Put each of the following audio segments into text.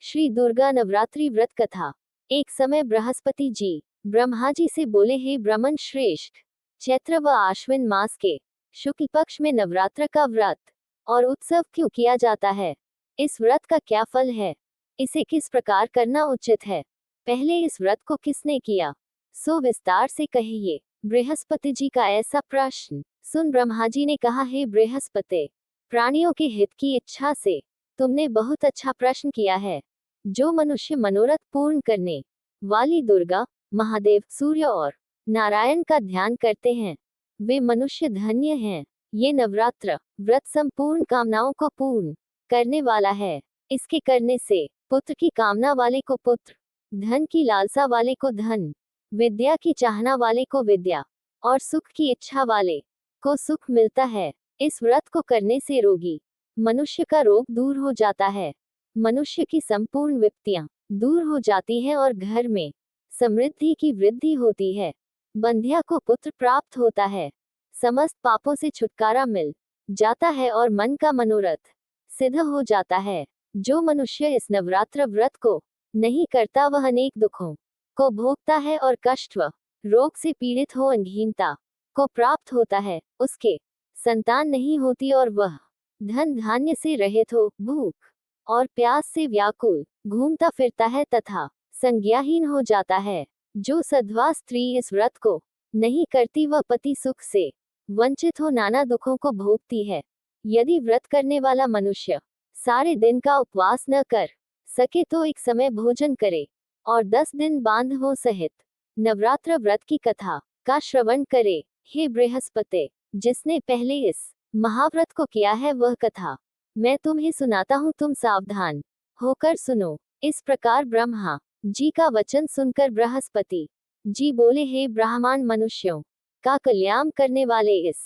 श्री दुर्गा नवरात्रि व्रत कथा। एक समय बृहस्पति जी ब्रह्मा जी से बोले, हे ब्राह्मण श्रेष्ठ, चैत्र व आश्विन मास के शुक्ल पक्ष में नवरात्र का व्रत और उत्सव क्यों किया जाता है? इस व्रत का क्या फल है? इसे किस प्रकार करना उचित है? पहले इस व्रत को किसने किया, सो विस्तार से कहिए। बृहस्पति जी का ऐसा प्रश्न सुन ब्रह्मा जी ने कहा, हे बृहस्पति, प्राणियों के हित की इच्छा से तुमने बहुत अच्छा प्रश्न किया है। जो मनुष्य मनोरथ पूर्ण करने वाली दुर्गा, महादेव, सूर्य और नारायण का ध्यान करते हैं, वे मनुष्य धन्य हैं। ये नवरात्र व्रत संपूर्ण कामनाओं को पूर्ण करने वाला है। इसके करने से पुत्र की कामना वाले को पुत्र, धन की लालसा वाले को धन, विद्या की चाहना वाले को विद्या और सुख की इच्छा वाले को सुख मिलता है। इस व्रत को करने से रोगी मनुष्य का रोग दूर हो जाता है, मनुष्य की संपूर्ण विपत्तियां दूर हो जाती हैं और घर में समृद्धि की वृद्धि होती है। बंध्या को पुत्र प्राप्त होता है, समस्त पापों से छुटकारा मिल जाता है और मन का मनोरथ सिद्ध हो जाता है। जो मनुष्य इस नवरात्र व्रत को नहीं करता वह अनेक दुखों को भोगता है और कष्ट व रोग से पीड़ित हो अंगहीनता को प्राप्त होता है। उसके संतान नहीं होती और वह धन धान्य से रहित हो भूख और प्यास से व्याकुल घूमता फिरता है तथा संज्ञाहीन हो जाता है। जो सधवा स्त्री इस व्रत को नहीं करती वह पति सुख से वंचित हो नाना दुखों को भोगती है। यदि व्रत करने वाला मनुष्य सारे दिन का उपवास न कर सके तो एक समय भोजन करे और 10 दिन बांधवों सहित नवरात्र व्रत की कथा का श्रवण करे। हे बृहस्पति, जिसने पहले इस महाव्रत को किया है वह कथा मैं तुम्हें सुनाता हूँ, तुम सावधान होकर सुनो। इस प्रकार ब्रह्मा जी का वचन सुनकर बृहस्पति जी बोले, हे ब्राह्मण मनुष्यों का कल्याण करने वाले इस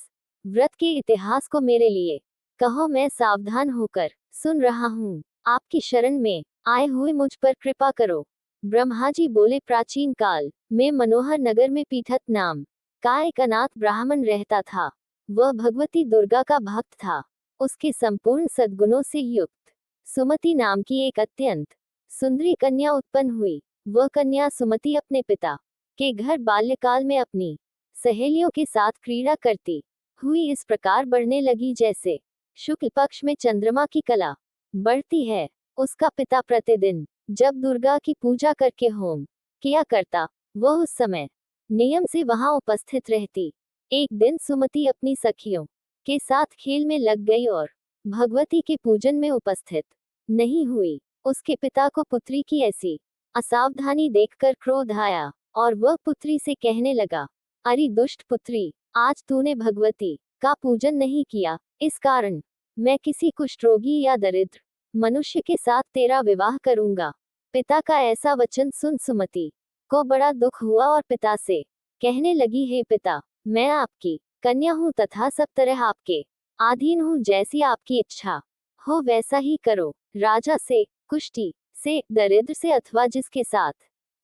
व्रत के इतिहास को मेरे लिए कहो, मैं सावधान होकर सुन रहा हूँ। आपकी शरण में आए हुए मुझ पर कृपा करो। ब्रह्मा जी बोले, प्राचीन काल में मनोहर नगर में पीठत नाम का एक अनाथ ब्राह्मण रहता था। वह भगवती दुर्गा का भक्त था। उसके संपूर्ण सद्गुणों से युक्त सुमति नाम की एक अत्यंत सुंदरी कन्या उत्पन्न हुई। वह कन्या सुमति अपने पिता के घर बाल्यकाल में अपनी सहेलियों के साथ क्रीड़ा करती हुई इस प्रकार बढ़ने लगी जैसे शुक्ल पक्ष में चंद्रमा की कला बढ़ती है। उसका पिता प्रतिदिन जब दुर्गा की पूजा करके होम किया करता, वह उस समय नियम से वहां उपस्थित रहती। एक दिन सुमति अपनी सखियों के साथ खेल में लग गई और भगवती के पूजन में उपस्थित नहीं हुई। उसके पिता को पुत्री की ऐसी असावधानी देखकर क्रोध आया और वह पुत्री से कहने लगा, अरे दुष्ट पुत्री, आज तूने भगवती का पूजन नहीं किया, इस कारण मैं किसी कुष्ठ रोगी या दरिद्र मनुष्य के साथ तेरा विवाह करूंगा। पिता का ऐसा वचन सुन सुमति को बड़ा दुख हुआ और पिता से कहने लगी, हे पिता, मैं आपकी कन्या हूँ तथा सब तरह आपके अधीन हूँ, जैसी आपकी इच्छा हो वैसा ही करो। राजा से, कुष्ठी से, दरिद्र से अथवा जिसके साथ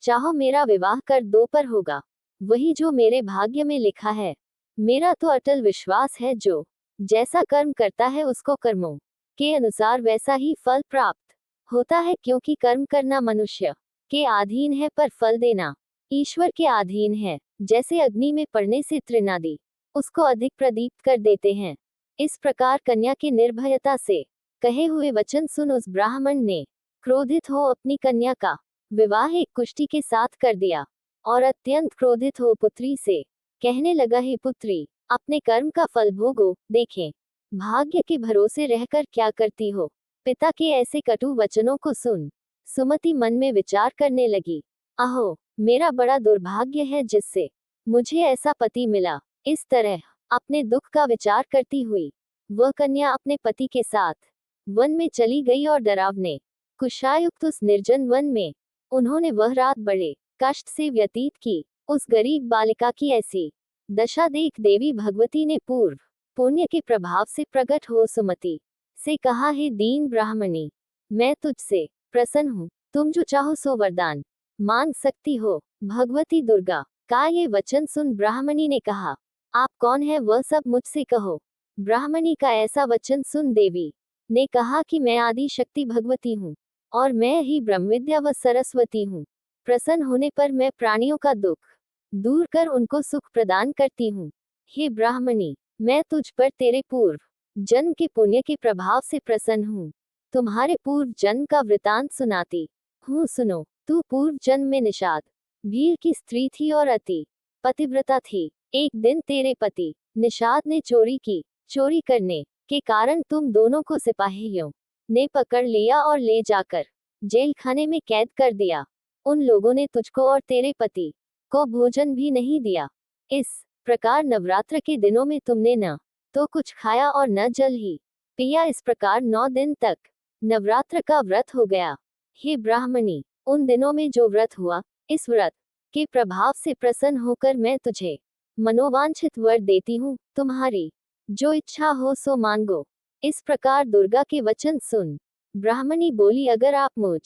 चाहो मेरा विवाह कर दो, पर होगा वही जो मेरे भाग्य में लिखा है। मेरा तो अटल विश्वास है, जो जैसा कर्म करता है उसको कर्मों के अनुसार वैसा ही फल प्राप्त होता है, क्योंकि कर्म करना मनुष्य के अधीन है पर फल देना ईश्वर के अधीन है। जैसे अग्नि में पड़ने से तृणादि उसको अधिक प्रदीप्त कर देते हैं, इस प्रकार कन्या के निर्भयता से कहे हुए वचन सुन उस ब्राह्मण ने क्रोधित हो अपनी कन्या का विवाह एक कुष्ठी के साथ कर दिया और अत्यंत क्रोधित हो पुत्री से कहने लगा, हे पुत्री, अपने कर्म का फल भोगो। देखें भाग्य के भरोसे रहकर क्या करती हो। पिता के ऐसे कटु वचनों को सुन सुमति मन में विचार करने लगी, अहो, मेरा बड़ा दुर्भाग्य है जिससे मुझे ऐसा पति मिला। इस तरह अपने दुख का विचार करती हुई वह कन्या अपने पति के साथ वन में चली गई और डरावने कुशायुक्त उस निर्जन वन में उन्होंने वह रात बड़े कष्ट से व्यतीत की। उस गरीब बालिका की ऐसी दशा देख देवी भगवती ने पूर्व पुण्य के प्रभाव से प्रकट हो सुमति से कहा, हे दीन ब्राह्मणी, मैं तुझसे प्रसन्न हूँ, तुम जो चाहो सो वरदान मांग सकती हो। भगवती दुर्गा का ये वचन सुन ब्राह्मणी ने कहा, आप कौन है वह सब मुझसे कहो। ब्राह्मणी का ऐसा वचन सुन देवी ने कहा कि मैं आदि शक्ति भगवती हूँ, और मैं ही ब्रह्मविद्या व सरस्वती हूँ। प्रसन्न होने पर मैं प्राणियों का दुख दूर कर उनको सुख प्रदान करती हूँ। हे ब्राह्मणी, मैं तुझ पर तेरे पूर्व जन्म के पुण्य के प्रभाव से प्रसन्न हूँ। तुम्हारे पूर्व जन्म का वृतांत सुनाती हूँ, सुनो। तू पूर्व जन्म में निषाद भील की स्त्री थी और अति पतिव्रता थी। एक दिन तेरे पति निषाद ने चोरी की। चोरी करने के कारण तुम दोनों को सिपाहियों ने पकड़ लिया और ले जाकर जेल खाने में कैद कर दिया। उन लोगों ने तुझको और तेरे पति को भोजन भी नहीं दिया। इस प्रकार नवरात्र के दिनों में तुमने न तो कुछ खाया और न जल ही पिया। इस प्रकार 9 दिन तक नवरात्र का व्रत हो गया। हे ब्राह्मणी, उन दिनों में जो व्रत हुआ, इस व्रत के प्रभाव से प्रसन्न होकर मैं तुझे मनोवांछित वर देती हूँ। तुम्हारी जो इच्छा हो सो मांगो। इस प्रकार दुर्गा के वचन सुन ब्राह्मणी बोली, अगर आप मुझ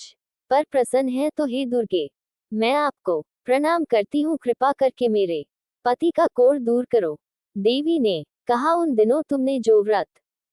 पर प्रसन्न हैं तो हे दुर्गे, मैं आपको प्रणाम करती हूँ। कृपा करके मेरे पति का कोढ़ दूर करो। देवी ने कहा, उन दिनों तुमने जो व्रत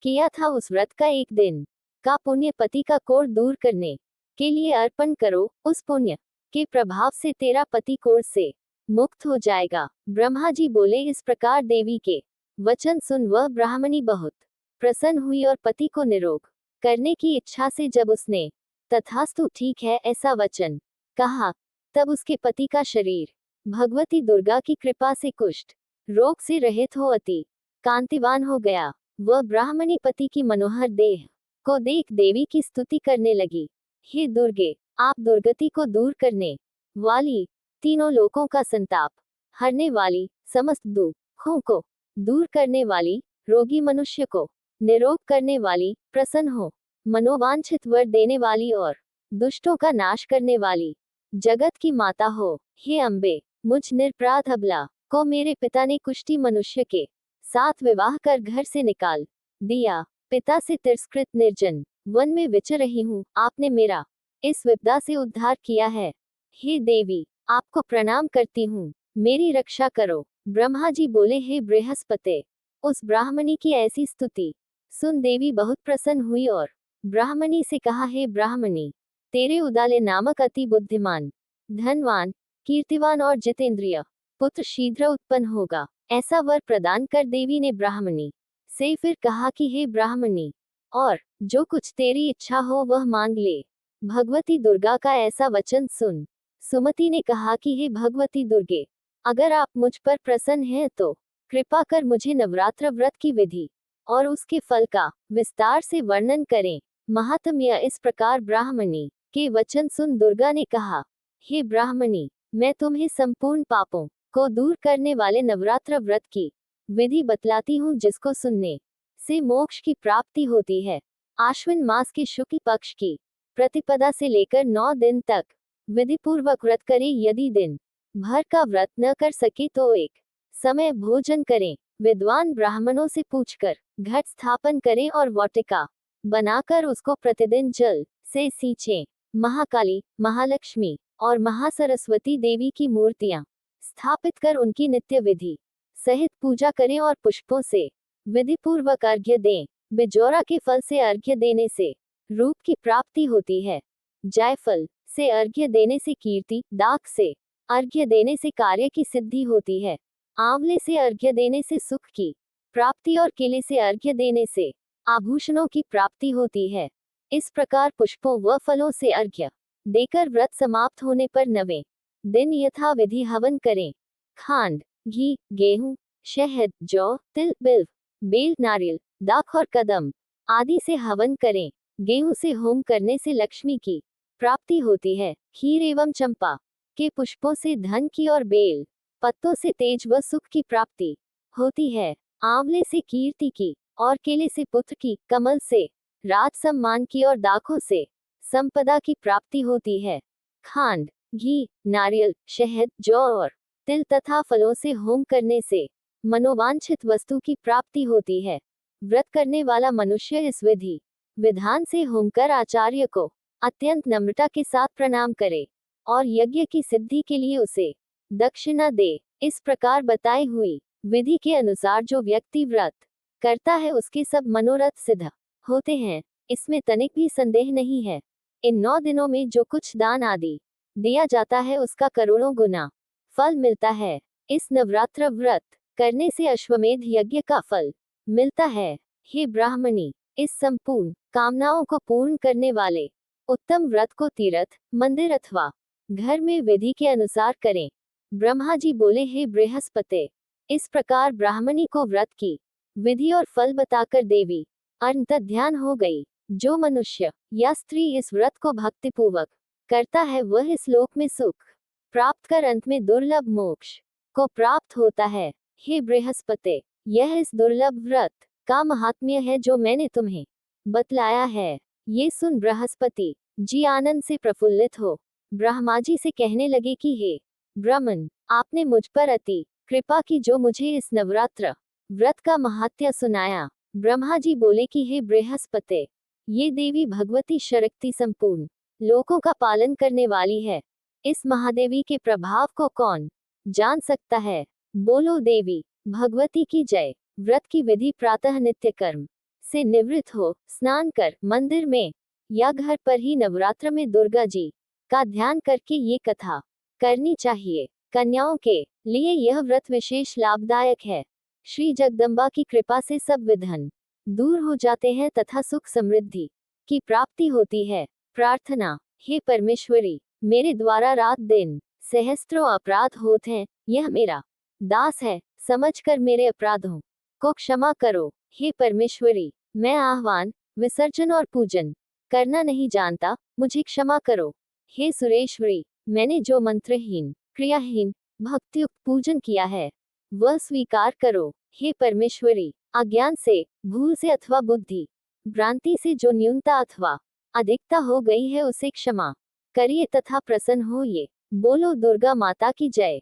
किया था, उस व्रत का एक दिन का पुण्य पति का कोढ़ दूर करने के लिए अर्पण करो। उस पुण्य के प्रभाव से तेरा पति कोढ़ से मुक्त हो जाएगा। ब्रह्मा जी बोले, इस प्रकार देवी के वचन सुन वह ब्राह्मणी बहुत प्रसन्न हुई और पति को निरोग करने की इच्छा से जब उसने तथास्तु ठीक है ऐसा वचन कहा, तब उसके पति का शरीर भगवती दुर्गा की कृपा से कुष्ठ रोग से रहित हो अति कांतिवान हो गया। वह ब्राह्मणी पति की मनोहर देह को देख देवी की स्तुति करने लगी। हे दुर्गे, आप दुर्गति को दूर करने वाली, तीनों लोकों का संताप हरने वाली, समस्त दुखों को दूर करने वाली, रोगी मनुष्य को निरोग करने वाली, प्रसन्न हो मनोवांछित वर देने वाली और दुष्टों का नाश करने वाली, जगत की माता हो। हे अम्बे, मुझ निरपराध अबला को मेरे पिता ने कुष्ठी मनुष्य के साथ विवाह कर घर से निकाल दिया। पिता से तिरस्कृत निर्जन वन में विचर रही हूँ। आपने मेरा इस विपदा से उद्धार किया है। हे देवी, आपको प्रणाम करती हूँ, मेरी रक्षा करो। ब्रह्मा जी बोले, हे बृहस्पति, उस ब्राह्मणी की ऐसी स्तुति सुन देवी बहुत प्रसन्न हुई और ब्राह्मणी से कहा, हे ब्राह्मणी, तेरे उदाले नामक अति बुद्धिमान, धनवान, कीर्तिवान और जितेंद्रिय पुत्र शीघ्र उत्पन्न होगा। ऐसा वर प्रदान कर देवी ने ब्राह्मणी से फिर कहा कि हे ब्राह्मणी, और जो कुछ तेरी इच्छा हो वह मांग ले। भगवती दुर्गा का ऐसा वचन सुन सुमति ने कहा कि हे भगवती दुर्गे, अगर आप मुझ पर प्रसन्न हैं तो कृपा कर मुझे नवरात्र व्रत की विधि और उसके फल का विस्तार से वर्णन करें। महात्म्य इस प्रकार ब्राह्मणी के वचन सुन दुर्गा ने कहा, हे ब्राह्मणी, मैं तुम्हें संपूर्ण पापों को दूर करने वाले नवरात्र व्रत की विधि बतलाती हूँ, जिसको सुनने से मोक्ष की प्राप्ति होती है। आश्विन मास के शुक्ल पक्ष की प्रतिपदा से लेकर 9 दिन तक विधि पूर्वक व्रत करें। यदि दिन भर का व्रत न कर सके तो एक समय भोजन करें। विद्वान ब्राह्मणों से पूछकर घट स्थापन करें और वाटिका बनाकर उसको प्रतिदिन जल से सींचें। महाकाली, महालक्ष्मी और महासरस्वती देवी की मूर्तियां स्थापित कर उनकी नित्य विधि सहित पूजा करें और पुष्पों से विधि पूर्वक अर्घ्य दें। बिजौरा के फल से अर्घ्य देने से रूप की प्राप्ति होती है। जायफल से अर्घ्य देने से कीर्ति, दाख से अर्घ्य देने से कार्य की सिद्धि होती है। आंवले से अर्घ्य देने से सुख की प्राप्ति और केले से अर्घ्य देने से आभूषणों की प्राप्ति होती है। इस प्रकार पुष्पों व फलों से अर्घ्य देकर व्रत समाप्त होने पर 9वें दिन यथाविधि हवन करें। खांड, घी, गेहूं, शहद, जौ, तिल, बिल्व, बेल, नारियल, दाख और कदम आदि से हवन करें। गेहूं से होम करने से लक्ष्मी की प्राप्ति होती है। खीर एवं चंपा के पुष्पों से धन की और बेल पत्तों से तेज व सुख की प्राप्ति होती है। आंवले से कीर्ति की और केले से पुत्र की, कमल से राज सम्मान की और दाखों से संपदा की प्राप्ति होती है। खांड, घी, नारियल, शहद, जौ और तिल तथा फलों से होम करने से मनोवांछित वस्तु की प्राप्ति होती है। व्रत करने वाला मनुष्य इस विधि विधान से होम कर आचार्य को अत्यंत नम्रता के साथ प्रणाम करे और यज्ञ की सिद्धि के लिए उसे दक्षिणा दे। इस प्रकार बताई हुई विधि के अनुसार जो व्यक्ति व्रत करता है उसके सब मनोरथ सिद्ध होते हैं, इसमें तनिक भी संदेह नहीं है। इन 9 दिनों में जो कुछ दान आदि दिया जाता है उसका करोड़ों गुना फल मिलता है। इस नवरात्र व्रत करने से अश्वमेध यज्ञ का फल मिलता है। हे ब्राह्मणी, इस संपूर्ण कामनाओं को पूर्ण करने वाले उत्तम व्रत को तीर्थ, मंदिर अथवा घर में विधि के अनुसार करें। ब्रह्मा जी बोले, हे बृहस्पति, इस प्रकार ब्राह्मणी को व्रत की विधि और फल बताकर देवी अंतर्ध्यान हो गई। जो मनुष्य या स्त्री इस व्रत को भक्तिपूर्वक करता है वह इस लोक में सुख प्राप्त कर अंत में दुर्लभ मोक्ष को प्राप्त होता है। हे बृहस्पति, यह इस दुर्लभ व्रत का महात्म्य है जो मैंने तुम्हें बतलाया है। ये सुन बृहस्पति जी आनंद से प्रफुल्लित हो ब्रह्मा जी से कहने लगे कि हे ब्रह्मन, आपने मुझ पर अति कृपा की जो मुझे इस नवरात्र व्रत का महात्म्य सुनाया। ब्रह्मा जी बोले कि हे बृहस्पति, ये देवी भगवती शक्ति संपूर्ण लोकों का पालन करने वाली है। इस महादेवी के प्रभाव को कौन जान सकता है। बोलो देवी भगवती की जय। व्रत की विधि प्रातः नित्य कर्म से निवृत्त हो स्नान कर मंदिर में या घर पर ही नवरात्र में दुर्गा जी का ध्यान करके ये कथा करनी चाहिए। कन्याओं के लिए यह व्रत विशेष लाभदायक है। श्री जगदम्बा की कृपा से सब विघ्न दूर हो जाते हैं तथा सुख समृद्धि की प्राप्ति होती है। प्रार्थना, हे परमेश्वरी, मेरे द्वारा रात दिन सहस्त्रों अपराध होते हैं, यह मेरा दास है, समझकर मेरे अपराधों को क्षमा करो। हे परमेश्वरी, मैं आह्वान, विसर्जन और पूजन करना नहीं जानता, मुझे क्षमा करो। हे सुरेश्वरी, मैंने जो मंत्रहीन, क्रियाहीन, भक्तियुक्त पूजन किया है वह स्वीकार करो। हे परमेश्वरी, अज्ञान से, भूल से अथवा बुद्धि भ्रांति से जो न्यूनता अथवा अधिकता हो गई है उसे क्षमा करिए तथा प्रसन्न होइए। बोलो दुर्गा माता की जय।